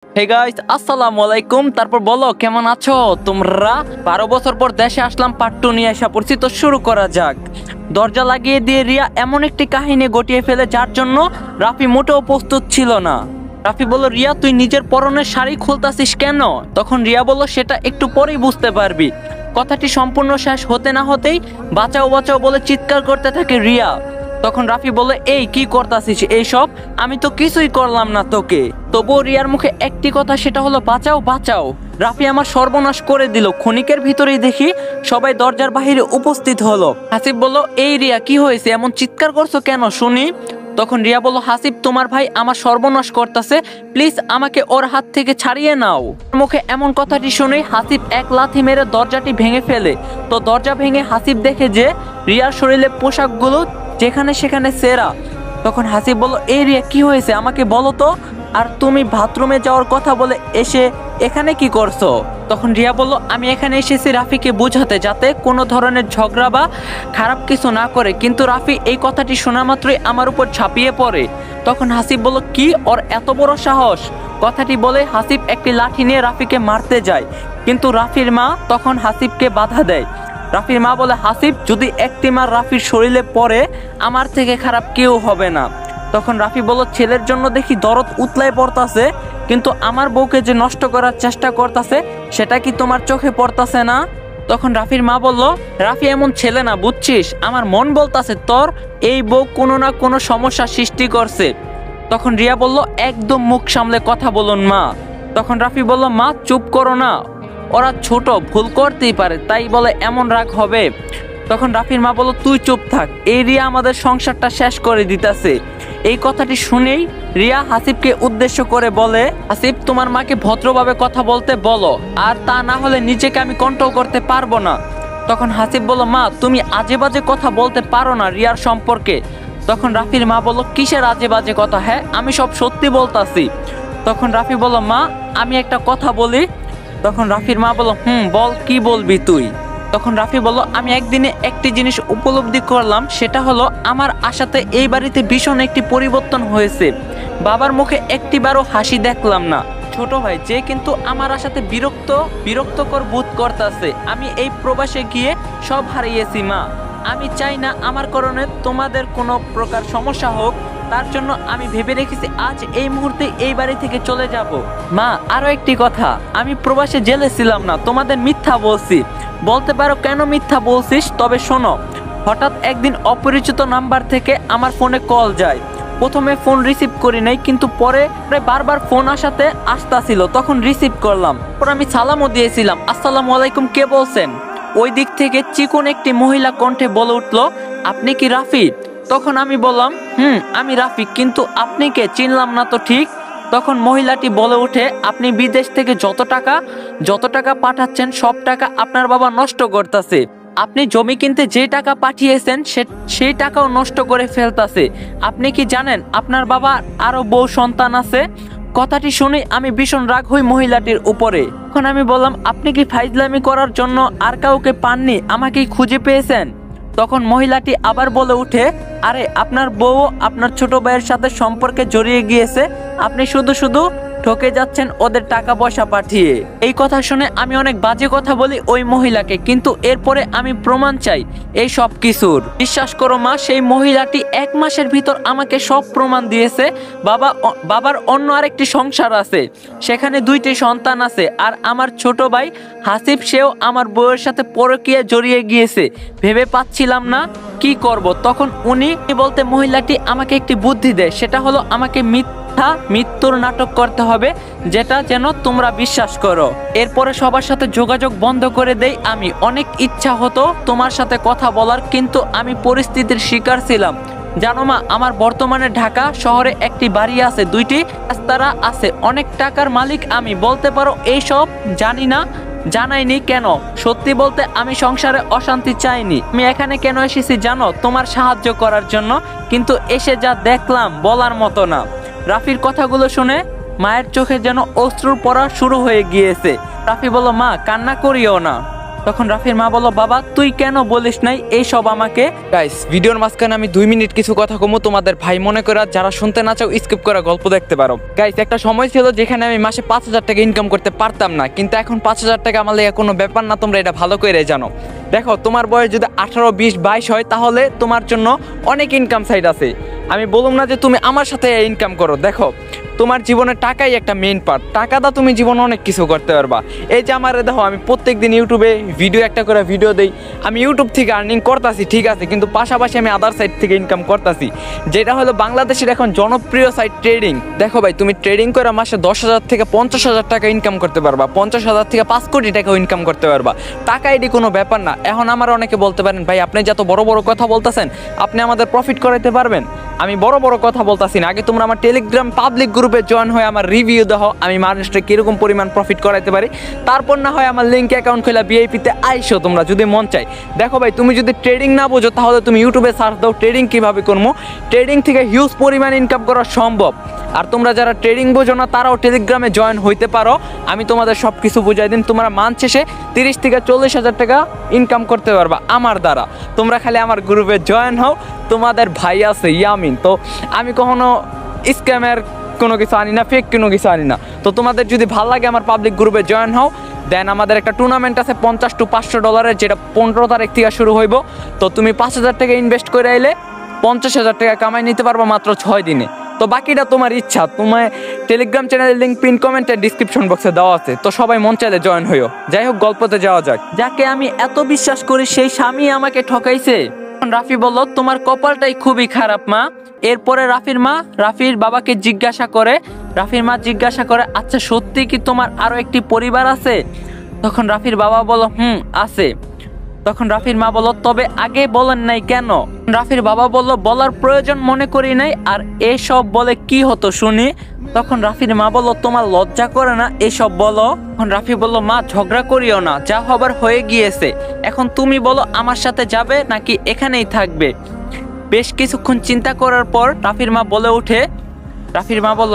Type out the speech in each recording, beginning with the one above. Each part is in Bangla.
হে গাইস, আসসালামু আলাইকুম। তারপর বলো কেমন আছো তোমরা? 12 বছর পর দেশে আসলাম, পার্ট 2 নিয়ে আসা পড়ছি, তো শুরু করা যাক। দরজা লাগিয়ে দিয়ে রিয়া এমন একটি কাহিনী ঘটিয়ে ফেলে যার জন্য রাফি মোটেও প্রস্তুত ছিল না। রাফি বলল, রিয়া তুই নিজের পরনের শাড়ি খুলতাছিস কেন? তখন রিয়া বলল, সেটা একটু পরেই বুঝতে পারবি। কথাটি সম্পূর্ণ শেষ হতে না হতেই বাঁচাও বাঁচাও বলে চিৎকার করতে থাকে রিয়া। তখন রাফি বলে, এই কি করতাছিস এইসব? আমি তো কিছুই করলাম না তোকে। তবুও রিয়ার মুখে একটি কথা, সেটা হলো বাঁচাও বাঁচাও। রাফি আমার সর্বনাশ করে দিল। ক্ষণিকের ভিতরেই দেখি সবাই দরজার বাহিরে উপস্থিত হলো। হাসিব বলল, এই রিয়া কি হয়েছে, এমন চিৎকার করছো কেন শুনি? তখন রিয়া বলল, হাসিব তোমার ভাই আমার সর্বনাশ করতেছে, প্লিজ আমাকে ওর হাত থেকে ছাড়িয়ে নাও। মুখে এমন কথাটি শুনে হাসিব এক লাথি মেরে দরজাটি ভেঙে ফেলে। তো দরজা ভেঙে হাসিব দেখে যে রিয়ার শরীরে পোশাকগুলো যেখানে সেখানে সেরা। তখন হাসিব বলল, এই রিয়া কি হয়েছে আমাকে বলো তো, আর তুমি বাথরুমে যাওয়ার কথা বলে এসে এখানে কি করছো? তখন রিয়া বলল, আমি এখানে এসেছি রাফিকে বোঝাতে, যাতে কোনো ধরনের ঝগড়া বা খারাপ কিছু না করে। কিন্তু রাফি এই কথাটি শোনা মাত্রই আমার উপর ঝাঁপিয়ে পড়ে। তখন হাসিব বলল, কি ওর এত বড় সাহস? কথাটি বলে হাসিব একটি লাঠি নিয়ে রাফিকে মারতে যায়, কিন্তু রাফির মা তখন হাসিবকে বাধা দেয়। রাফির মা বলে, হাসিব যদি একটি মার রাফির শরীরে পড়ে, আমার থেকে খারাপ কেউ হবে না। তখন রাফি বলল, ছেলের জন্য দেখি দরদ উতলায় পড়তাছে, কিন্তু আমার বউকে যে নষ্ট করার চেষ্টা করতেছে সেটা কি তোমার চোখে পড়তাছে না? তখন রাফির মা বলল, রাফি এমন ছেলে না বুঝছিস, আমার মন বলতাছে তোর এই বউ কোনো না কোনো সমস্যা সৃষ্টি করছে। তখন রিয়া বলল, একদম মুখ সামলে কথা বলুন মা। তখন রাফি বলল, মা চুপ করো না, ওরা ছোট, ভুল করতেই পারে, তাই বলে এমন রাগ হবে? তখন রাফির মা বলল, তুই চুপ থাক, এই রিয়া আমাদের সংসারটা শেষ করে দিতেছে। এই কথাটি শুনেই রিয়া হাসিবকে উদ্দেশ্য করে বলে, হাসিব তোমার মাকে ভদ্রভাবে কথা বলতে বলো, আর তা না হলে নিজেকে আমি কন্ট্রোল করতে পারবো না। তখন হাসিব বলল, মা তুমি আজে বাজে কথা বলতে পারো না রিয়ার সম্পর্কে। তখন রাফির মা বলল, কিসের আজে বাজে কথা? হ্যাঁ আমি সব সত্যি বলতাছি। তখন রাফি বলল, মা আমি একটা কথা বলি। তখন রাফির মা বলল, বল, কি বলবি তুই? তখন রাফি বলল, আমি একদিনে একটি জিনিস উপলব্ধি করলাম, সেটা হলো আমার আশাতে এই বাড়িতে ভীষণ একটি পরিবর্তন হয়েছে। বাবার মুখে একটিবারও হাসি দেখলাম না। ছোট ভাই যে কিন্তু আমার আশাতে বিরক্তকর বোধ করতেছে। আমি এই প্রবাসে গিয়ে সব হারিয়েছি মা। আমি চাই না আমার কারণে তোমাদের কোনো প্রকার সমস্যা হোক, তার জন্য আমি ভেবে রেখেছি আজ এই মুহূর্তে এই বাড়ি থেকে চলে যাব। মা আরো একটি কথা, আমি প্রবাসে জেলে ছিলাম না, তোমাদের মিথ্যা বলছি। বলতে পারো কেন মিথ্যা বলছিস, তবে শোনো। হঠাৎ একদিন অপরিচিত নাম্বার থেকে আমার ফোনে কল যায়। প্রথমে ফোন রিসিভ করি নাই, কিন্তু পরে বারবার ফোন আসতাছিল, তখন রিসিভ করলাম। পর আমি সালামও দিয়েছিলাম, আসসালামু আলাইকুম, কে বলছেন? ওই দিক থেকে চিকন একটি মহিলা কণ্ঠে বলে উঠলো, আপনি কি রাফি? তখন আমি বললাম, আমি রাফি, কিন্তু আপনি কে, চিনলাম না তো ঠিক। তখন মহিলাটি বলে ওঠে, আপনি বিদেশ থেকে যত টাকা পাঠাচ্ছেন সব টাকা আপনার বাবা নষ্ট করতেছে। আপনি জমি কিনতে যে টাকা পাঠিয়েছেন সেই টাকাও নষ্ট করে ফেলতাছে। আপনি কি জানেন আপনার বাবা আরো বউ সন্তান আছে? কথাটি শুনে আমি ভীষণ রাগ হই মহিলাটির উপরে। তখন আমি বললাম, আপনি কি ফাইজলামি করার জন্য আর কাউকে পাননি, আমাকেই খুঁজে পেয়েছেন? তখন মহিলাটি আবার বলে উঠে, আরে আপনার বউ আপনার ছোট ভাইয়ের সাথে সম্পর্কে জড়িয়ে গিয়েছে, আপনি শুধু শুধু ঠকে যাচ্ছেন ওদের টাকা পয়সা পাঠিয়ে। এই কথা শুনে আমি অনেক বাজে কথা বলি ওই মহিলাকে, কিন্তু এরপরে আমি প্রমাণ চাই এই সব কিছুর। বিশ্বাস করো মা, সেই মহিলাটি 1 মাসের ভিতর আমাকে সব প্রমাণ দিয়েছে। বাবার অন্য আরেকটি সংসার আছে, সেখানে 2টি সন্তান আছে, আর আমার ছোট ভাই হাসিব সেও আমার বউয়ের সাথে পরকীয়া জড়িয়ে গিয়েছে। ভেবে পাচ্ছিলাম না কি করব। তখন উনি বলতে মহিলাটি আমাকে একটি বুদ্ধি দেয়, সেটা হলো আমাকে মৃত্যুর নাটক করতে হবে, যেটা যেন তোমরা বিশ্বাস করো। এরপরে সবার সাথে যোগাযোগ বন্ধ করে দেই আমি। অনেক ইচ্ছা হতো তোমার সাথে কথা বলার, কিন্তু আমি পরিস্থিতির শিকার ছিলাম। জানো মা, আমার বর্তমানে ঢাকা শহরে একটি বাড়ি আছে, 2টি রাস্তারা আছে, অনেক টাকার মালিক আমি। বলতে পারো এইসব জানাইনি কেন? সত্যি বলতে আমি সংসারে অশান্তি চাইনি। আমি এখানে কেন এসেছি জানো? তোমার সাহায্য করার জন্য। কিন্তু এসে যা দেখলাম বলার মতো না। রাফির কথাগুলো শুনে মায়ের চোখে যেন অশ্রু পড়া শুরু হয়ে গিয়েছে। রাফি বলল, মা কান্না করিও না, তখন রাফির মা বলল, বাবা তুই কেন বলিস নাই এইসব আমাকে? গাইস, ভিডিওর মাঝখানে আমি 2 মিনিট কিছু কথা কমু, তোমাদের ভাই মনে করে যারা শুনতে না চাও স্কিপ করে গল্প দেখতে পারো। গাইস, একটা সময় ছিল যেখানে আমি মাসে 5,000 টাকা ইনকাম করতে পারতাম না, কিন্তু এখন 5,000 টাকা আমার লেগে কোনো ব্যাপার না, তোমরা এটা ভালো করে জানো। দেখো, তোমার বয়স যদি 18, 20, 22 হয় তাহলে তোমার জন্য অনেক ইনকাম সাইড আছে। আমি বলুম না যে তুমি আমার সাথে ইনকাম করো। দেখো, তোমার জীবনে টাকাই একটা মেইন পার্ট। টাকাটা তুমি জীবনে অনেক কিছু করতে পারবা। এই যে আমার দেখো, আমি প্রত্যেকদিন ইউটিউবে একটা করে ভিডিও দেই। আমি ইউটিউব থেকে আর্নিং করতেছি, ঠিক আছে, কিন্তু পাশাপাশি আমি আদার সাইড থেকে ইনকাম করতেছি, যেটা হলো বাংলাদেশের এখন জনপ্রিয় সাইট ট্রেডিং। দেখো ভাই, তুমি ট্রেডিং করে মাসে 10,000 থেকে 50,000 টাকা ইনকাম করতে পারবা, 50,000 থেকে 5 কোটি টাকাও ইনকাম করতে পারবা। টাকা এটি কোনো ব্যাপার না। এখন আমার অনেকে বলতে পারেন, ভাই আপনি যত বড় বড় কথা বলতেছেন, আপনি আমাদের প্রফিট করাইতে পারবেন? আমি বড় বড় কথা বলতাছি না। আগে তোমরা আমার টেলিগ্রাম পাবলিক গ্রুপে জয়েন হয়ে আমার রিভিউ দাও, আমি মানুষটা কিরকম পরিমাণ প্রফিট করাইতে পারি। তারপর না হয় আমার লিঙ্ক অ্যাকাউন্ট খোলা ভিআইপিতে আইসো তোমরা, যদি মন চাই। দেখো ভাই, তুমি যদি ট্রেডিং না বোঝো তাহলে তুমি ইউটিউবে সার্চ দাও ট্রেডিং কীভাবে করবো। ট্রেডিং থেকে হিউজ পরিমাণ ইনকাম করা সম্ভব। আর তোমরা যারা ট্রেডিং বোঝো না তারাও টেলিগ্রামে জয়েন হইতে পারো, আমি তোমাদের সব কিছু বুঝাই দিন। তোমরা মান শেষে 30 থেকে 40,000 টাকা ইনকাম করতে পারবা আমার দ্বারা। তোমরা খালি আমার গ্রুপে জয়েন হও। তোমাদের ভাই আছে ইয়ামিন, তো আমি কখনো স্ক্যামের কোনো কিছু আনি না, ফেক কোনো কিছু আনি না। তো তোমাদের যদি ভালো লাগে আমার পাবলিক গ্রুপে জয়েন হও। দেন আমাদের একটা টুর্নামেন্ট আছে $50 to $500, যেটা 15 তারিখ থেকে শুরু হইব। তো তুমি 5,000 টাকা ইনভেস্ট করে আইলে 50,000 টাকা কামাই নিতে পারবো মাত্র 6 দিনে। তো বাকিটা তোমার ইচ্ছা। তোমার টেলিগ্রাম চ্যানেলের লিঙ্ক পিন কমেন্টে ডিসক্রিপশন বক্সে দেওয়া আছে, তো সবাই মন চাইলে জয়েন হইও। যাই হোক, গল্পতে যাওয়া যাক। যাকে আমি এত বিশ্বাস করি সেই স্বামী আমাকে ঠকাইছে। রাফি বলল, তোমার কপালটাই খুবই খারাপ মা। এরপরে রাফির বাবাকে জিজ্ঞাসা করে, রাফির মা জিজ্ঞাসা করে, আচ্ছা সত্যি কি তোমার আরো একটি পরিবার আছে? তখন রাফির বাবা বলল, আছে। তখন রাফির মা বলল, তবে আগে বলেন নাই কেন? রাফির বাবা বলল, বলার প্রয়োজন মনে করি নাই। আর এসব বলে কি হতো শুনি? তখন রাফির মা বলল, তোমার লজ্জা করে না এসব বলো? তখন রাফি বলল, মা ঝগড়া করিও না, যা হবার হয়ে গিয়েছে। এখন তুমি বলো আমার সাথে যাবে নাকি এখানেই থাকবে? বেশ কিছুক্ষণ চিন্তা করার পর রাফির মা বলে ওঠে, রাফির মা বলল,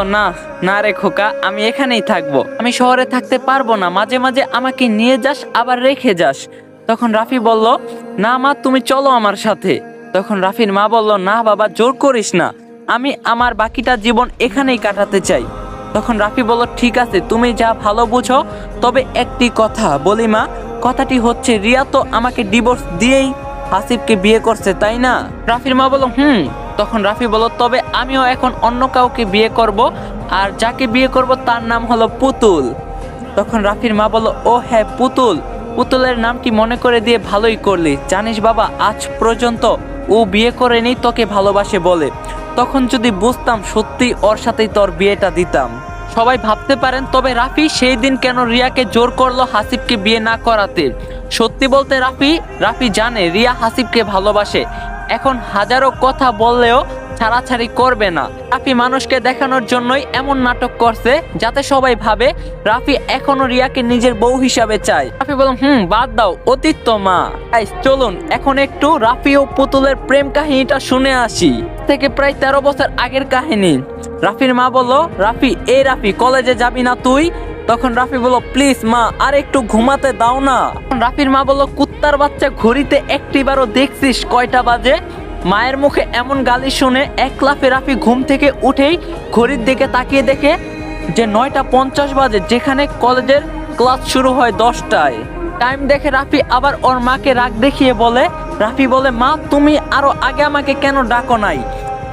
না রে খোকা, আমি এখানেই থাকবো। আমি শহরে থাকতে পারবো না, মাঝে মাঝে আমাকে নিয়ে যাস আবার রেখে যাস। তখন রাফি বলল, না মা, তুমি চলো আমার সাথে। তখন রাফির মা বলল, না বাবা, জোর করিস না, আমি আমার বাকিটা জীবন এখানেই কাটাতে চাই। তখন রাফি বলল, ঠিক আছে, তুমি যা ভালো বুঝো। তবে একটি কথা বলি মা, কথাটি হচ্ছে রিয়া তো আমাকে ডিভোর্স দিয়েই হাসিবকে বিয়ে করছে, তাই না? রাফির মা বলল, তখন রাফি বলল, তবে আমিও এখন অন্য কাউকে বিয়ে করব, আর যাকে বিয়ে করব তার নাম হলো পুতুল। তখন রাফির মা বলল, ও হ্যাঁ, পুতুলের নামটি মনে করে দিয়ে ভালোই করলি। জানিস বাবা, আজ পর্যন্ত ও বিয়ে করেনি, তোকে ভালোবাসে বলে। তখন যদি বুঝতাম সত্যি ওর সাথেই তোর বিয়েটা দিতাম। সবাই ভাবতে পারেন, তবে রাফি সেই দিন কেন রিয়াকে জোর করলো হাসিবকে বিয়ে না করাতে? সত্যি বলতে রাফি জানে রিয়া হাসিবকে ভালোবাসে। এখন হাজারো কথা বললেও ছাড়াছাড়ি করবে না। রাফি মানুষকে দেখানোর জন্যই এমন নাটক করছে, যাতে সবাই ভাবে রাফি এখনো রিয়াকে নিজের বউ হিসাবে চায়। রাফি বলল, বাদ দাও, অতীত তো মা। চলুন এখন একটু রাফি ও পুতুলের প্রেম কাহিনীটা শুনে আসি। থেকে প্রায় 13 বছর আগের কাহিনী। রাফির মা বলল, রাফি কলেজে যাবি না তুই? তখন রাফি বলল, প্লিজ মা, আর একটু ঘুমাতে দাও না। রাফির মা বলল, কুত্তার বাচ্চা, ঘড়িতে একটিবারও দেখছিস কয়টা বাজে? মায়ের মুখে এমন গালি শুনে এক লাফে রাফি ঘুম থেকে উঠেই ঘড়ির দিকে তাকিয়ে দেখে যে 9:50 বাজে, যেখানে কলেজের ক্লাস শুরু হয় 10টায়। টাইম দেখে রাফি আবার ওর মাকে রাগ দেখিয়ে বলে, মা তুমি আরো আগে আমাকে কেন ডাকো নাই?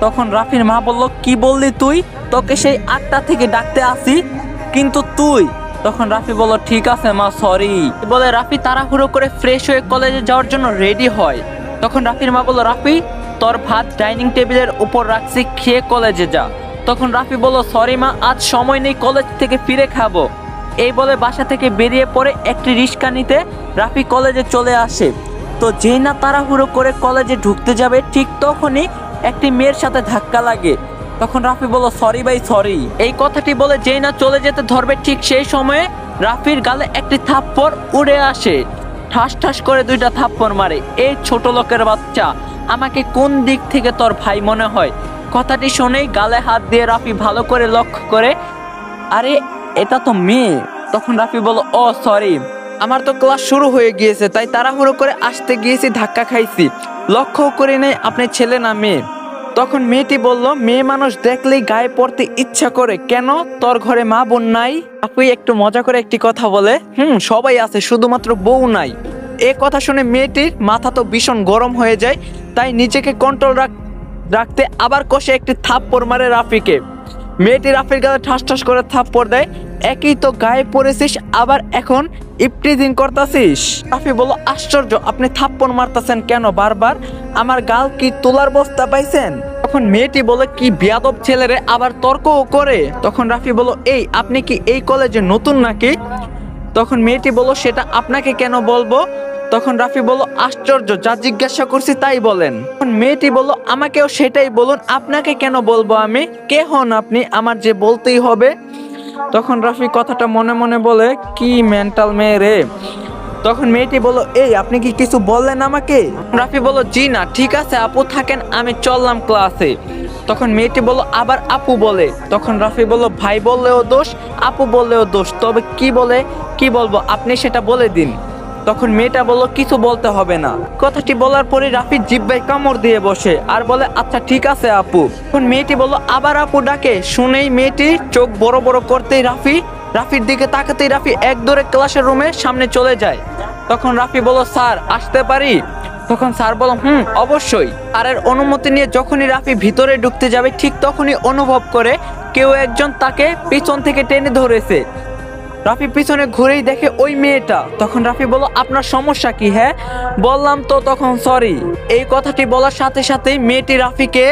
তখন রাফির মা বলল, কি বললি তুই? তোকে সেই 8টা থেকে ডাকতে আসি, কিন্তু তুই। তখন রাফি বলল, ঠিক আছে মা, সরি বলে রাফি তাড়াহুড়ো করে ফ্রেশ হয়ে কলেজে যাওয়ার জন্য রেডি হয়। তখন রাফির মা বলল, রাফি তোর ভাত ডাইনিং টেবিলের উপর রাখছি, খেয়ে কলেজে যা। তখন রাফি বলল, সরি মা, আজ সময় নেই, কলেজ থেকে ফিরে খাবো। এই বলে বাসা থেকে বেরিয়ে পড়ে একটি রিক্সা নিতে রাফি কলেজে চলে আসে। তো যেই না তাড়াহুড়ো করে কলেজে ঢুকতে যাবে, ঠিক তখনই একটি মেয়ের সাথে ধাক্কা লাগে। তখন রাফি বলল, সরি ভাই, সরি। এই কথাটি বলে যেই না চলে যেতে ধরবে, ঠিক সেই সময়ে রাফির গালে একটি থাপ্পড় উড়ে আসে। ঠাস ঠাস করে 2টা থাপ্পড় মারে। এই ছোট লোকের বাচ্চা, আমাকে কোন দিক থেকে তোর ভাই মনে হয়? কথাটি শুনেই গালে হাত দিয়ে রাফি ভালো করে লক্ষ্য করে, আরে এটা তো মেয়ে। তখন রাফি বলল, ও সরি, আমার তো ক্লাস শুরু হয়ে গিয়েছে, তাই তাড়াহুড়ো করে আসতে গিয়েছি, ধাক্কা খাইছি, লক্ষ্য করে নেই আপনি ছেলে না মেয়ে। তখন মেয়েটি বলল, মেয়ে মানুষ দেখলেই গায়ে পড়তে ইচ্ছা করে, কেন তোর ঘরে মা বোন নাই? আপনি একটু মজা করে একটি কথা বলে, সবাই আছে, শুধুমাত্র বউ নাই। এ কথা শুনে মেয়েটির মাথা তো ভীষণ গরম হয়ে যায়, তাই নিজেকে কন্ট্রোল রাখতে আবার কষে একটি থাপ্পড় মারে রাফিকে। মেয়েটি রাফির গায়ে ঠাস ঠাস করে থাপ্পড় দেয়। একই তো গায়ে পড়েছিস, আবার এখন ইপটিজিং করতেছিস। রাফি বলল, আশ্চর্য, আপনি থাপ্পড় মারতেছেন কেন বারবার? আমার গাল কি তোলার বস্তা পাইছেন? তখন মেয়েটি বলে, কি বেয়াদব ছেলেরে, আবার তর্কও করে। তখন রাফি বলল, এই আপনি কি এই কলেজে নতুন নাকি? তখন মেয়েটি বলল, সেটা আপনাকে কেন বলবো? তখন রাফি বলল, আশ্চর্য, যা জিজ্ঞাসা করছি তাই বলেন। তখন মেয়েটি বলল, আমাকেও সেটাই বলুন, আপনাকে কেন বলবো আমি? কে হন আপনি, আমার যে বলতেই হবে? তখন রাফি কথাটা মনে মনে বলে, কি মেন্টাল মেয়ে রে। তখন মেয়েটি বলল, এই আপনি কি কিছু বললেন আমাকে? রাফি বলল, জি না, ঠিক আছে আপু থাকেন, আমি চললাম ক্লাসে। তখন মেয়েটি বলল, আবার আপু বলে। তখন রাফি বলল, ভাই বললেও দোষ, আপু বললেও দোষ, তবে কি বলবো আপনি সেটা বলে দিন। তখন মেয়েটা বলল, কিছু বলতে হবে না। কথাটি বলার পরে রাফি জিহ্বায় কামড় দিয়ে বসে আর বলে, আচ্ছা ঠিক আছে আপু। তখন মেয়েটি বলল, আবার আপু ডাকে। শুনেই মেয়েটি চোখ বড় বড় করতেই রাফির দিকে তাকাতেই রাফি এক দৌড়ে ক্লাসের রুমে সামনে চলে যায়। তখন রাফি বলল, স্যার আসতে পারি? তখন স্যার বলল, অবশ্যই। স্যারের অনুমতি নিয়ে যখনই রাফি ভিতরে ঢুকতে যাবে, ঠিক তখনই অনুভব করে কেউ একজন তাকে পিছন থেকে টেনে ধরেছে। রাফি পিছনে ঘুরেই দেখে ওই মেয়েটা। তখন রাফি বলল, আপনার সমস্যা কি? হ্যাঁ বললাম তো তখন সরি। এই কথাটি বলার সাথে সাথেই মেয়েটি রাফিকে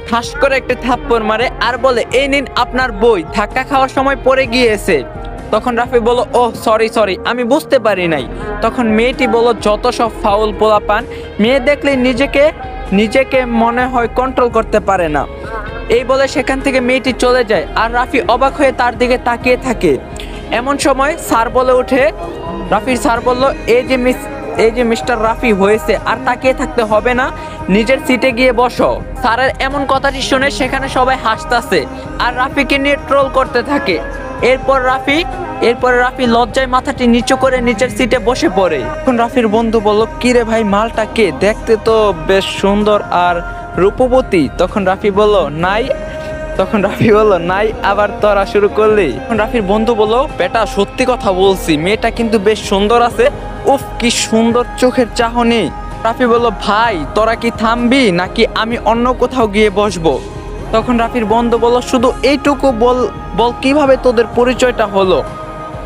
ঠাস করে একটা থাপ্পড় মারে আর বলে, এই নিন আপনার বই, ধাক্কা খাওয়ার সময় পড়ে গিয়েছে। তখন রাফি বলল, ওহ সরি, আমি বুঝতে পারি নাই। তখন মেয়েটি বলল, যত সব ফাউল পোলাপান, মেয়ে দেখলে নিজেকে মনে হয় কন্ট্রোল করতে পারে না। এই বলে সেখান থেকে মেয়েটি চলে যায় আর রাফি অবাক হয়ে তার দিকে তাকিয়ে থাকে। এমন সময় স্যার বলে ওঠে, রাফির স্যার বলল, এই যে মিস্টার রাফি হয়েছে, আর তাকিয়ে থাকতে হবে না, নিজের সিটে গিয়ে বসো। স্যারের এমন কথাটি শুনে সেখানে সবাই হাসতাছে আর রাফিকে নিয়ে ট্রোল করতে থাকে। এরপর রাফি লজ্জায় মাথাটি নিচু করে নিজের সিটে বসে পড়ে। এখন রাফির বন্ধু বলল, কি রে ভাই, মালটা কে? দেখতে তো বেশ সুন্দর আর রূপবতী। তখন রাফি বলল, নাই, আবার তোরা শুরু করলি? তখন রাফির বন্ধু বলল, বেটা সত্যি কথা বলছি, মেয়েটা কিন্তু বেশ সুন্দর আছে, উফ কি সুন্দর চোখের চাহনি। রাফি বলল, ভাই তোরা কি থামবি নাকি আমি অন্য কোথাও গিয়ে বসবো? তখন রাফির বন্ধু বলল, শুধু এইটুকু বল কিভাবে তোদের পরিচয়টা হলো?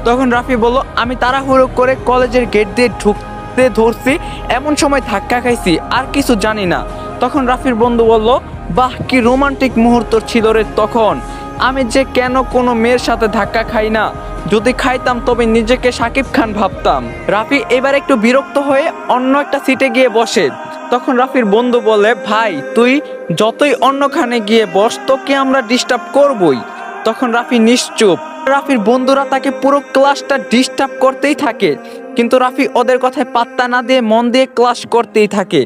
তখন রাফি বলল, আমি তাড়াহুড়ো করে কলেজের গেট দিয়ে ঢুকতে ধরছি, এমন সময় ধাক্কা খাইছি, আর কিছু জানি না। তখন রাফির বন্ধু বলল, বাহ কি রোমান্টিক মুহূর্ত ছিল রে তখন। আমি যে কেন কোনো মেয়ের সাথে ধাক্কা খাই না, যদি খাইতাম তবে নিজেকে শাকিব খান ভাবতাম। রাফি এবার একটু বিরক্ত হয়ে অন্য একটা সিটে গিয়ে বসে। তখন রাফির বন্ধু বলে, ভাই তুই যতই অন্যখানে গিয়ে বস, তোকে আমরা ডিস্টার্ব করবই। তখন রাফি নিশ্চুপ। রাফির বন্ধুরা তাকে পুরো ক্লাসটা ডিস্টার্ব করতেই থাকে, কিন্তু রাফি ওদের কথায় পাত্তা না দিয়ে মন দিয়ে ক্লাস করতেই থাকে।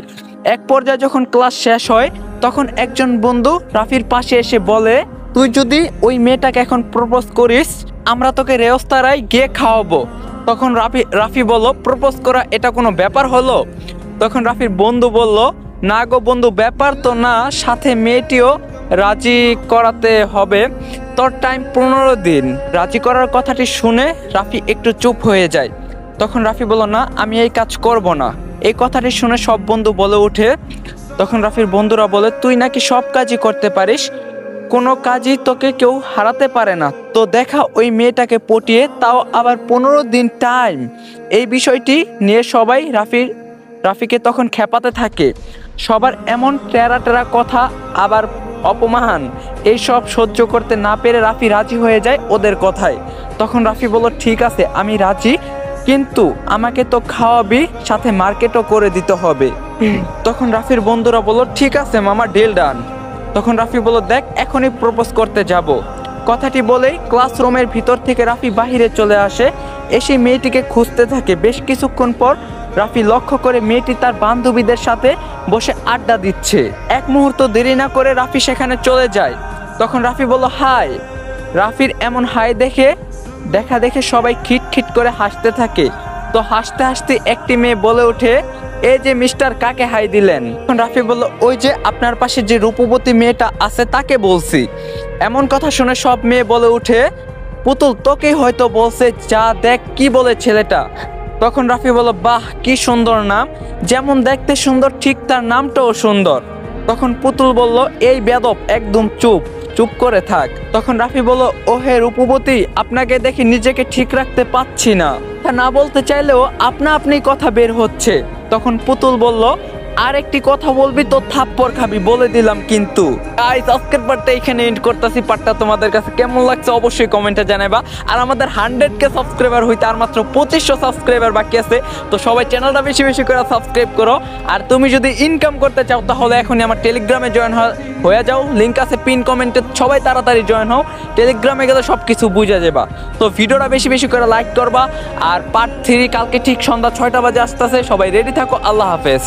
এক পর্যায়ে যখন ক্লাস শেষ হয়, তখন একজন বন্ধু রাফির পাশে এসে বলে, তুই যদি ওই মেয়েটাকে এখন প্রপোজ করিস, আমরা তোকে রেওস্তারায় গিয়ে খাওয়াবো। তখন রাফি বলল, প্রপোজ করা এটা কোনো ব্যাপার হলো? তখন রাফির বন্ধু বলল, না গো বন্ধু, ব্যাপার তো না, সাথে মেয়েটিও রাজি করাতে হবে, তোর টাইম 15 দিন। রাজি করার কথাটি শুনে রাফি একটু চুপ হয়ে যায়। তখন রাফি বলল, না আমি এই কাজ করব না। এই কথাটি শুনে সব বন্ধু বলে ওঠে। তখন রাফির বন্ধুরা বলে, তুই নাকি সব কাজই করতে পারিস, কোনো কাজই তোকে কেউ হারাতে পারে না, তো দেখা ওই মেয়েটাকে পটিয়ে, তাও আবার 15 দিন টাইম। এই বিষয়টি নিয়ে সবাই রাফিকে তখন খেপাতে থাকে। সবার এমন টেরা কথা আবার অপমান, এই সব সহ্য করতে না পেরে রাফি রাজি হয়ে যায় ওদের কথায়। তখন রাফি বলল, ঠিক আছে আমি রাজি, কিন্তু আমাকে তো খাওয়াবি, সাথে মার্কেটও করে দিতে হবে। তখন রাফির বন্ধুরা বলল, ঠিক আছে মামা, ডিল ডান। তখন রাফি বলল, দেখ এখনই প্রপোজ করতে যাব। কথাটি বলেই ক্লাসরুমের ভিতর থেকে রাফি বাহিরে চলে আসে, এসে মেয়েটিকে খুঁজতে থাকে। বেশ কিছুক্ষণ পর রাফি লক্ষ্য করে মেয়েটি তার বান্ধবীদের সাথে বসে আড্ডা দিচ্ছে। এক মুহূর্ত দেরি না করে রাফি সেখানে চলে যায়। তখন রাফি বলল, হাই। রাফির এমন হাই দেখা দেখে সবাই খিটখিট করে হাসতে থাকে। তো হাসতে হাসতে একটি মেয়ে বলে ওঠে, এই যে মিস্টার, কাকে হাই দিলেন? তখন রাফি বলল, ওই যে আপনার পাশে যে রূপবতী মেয়েটা আছে তাকে বলছি। এমন কথা শুনে সব মেয়ে বলে ওঠে, পুতুল তোকে হয়তো বলছে, যা দেখ কি বলে ছেলেটা। তখন রাফি বলল, বাহ কি সুন্দর নাম, যেমন দেখতে সুন্দর ঠিক তার নামটাও সুন্দর। তখন পুতুল বলল, এই বেদব, একদম চুপ চুপ করে থাক। তখন রাফি বলল, ও হে রূপবতী, আপনাকে দেখি নিজেকে ঠিক রাখতে পাচ্ছি না, তা না বলতে চাইলেও আপনা আপনি কথা বের হচ্ছে। তখন পুতুল বলল, আর একটি কথা বলবি তো থাপ্পড় খাবি, বলে দিলাম কিন্তু। গাইস, আজকের পার্টটা এখানে এন্ড করতেছি। পার্টটা তোমাদের কাছে কেমন লাগছে অবশ্যই কমেন্টে জানাবা। আর আমাদের 100K সাবস্ক্রাইবার হইতে আর মাত্র 2500 সাবস্ক্রাইবার বাকি আছে। তো সবাই চ্যানেলটা বেশি বেশি করে সাবস্ক্রাইব করো। আর তুমি যদি ইনকাম করতে চাও তাহলে এখনই আমার টেলিগ্রামে জয়েন হয়ে যাও, লিংক আছে পিন কমেন্টে। সবাই তাড়াতাড়ি জয়েন হও, টেলিগ্রামে গেলে সব কিছু বুঝা যাবা। তো ভিডিওটা বেশি বেশি করে লাইক করবা। আর পার্ট 3 কালকে ঠিক সন্ধ্যা 6টা বাজে আসতেছে। সবাই রেডি থাকো। আল্লাহ হাফেজ।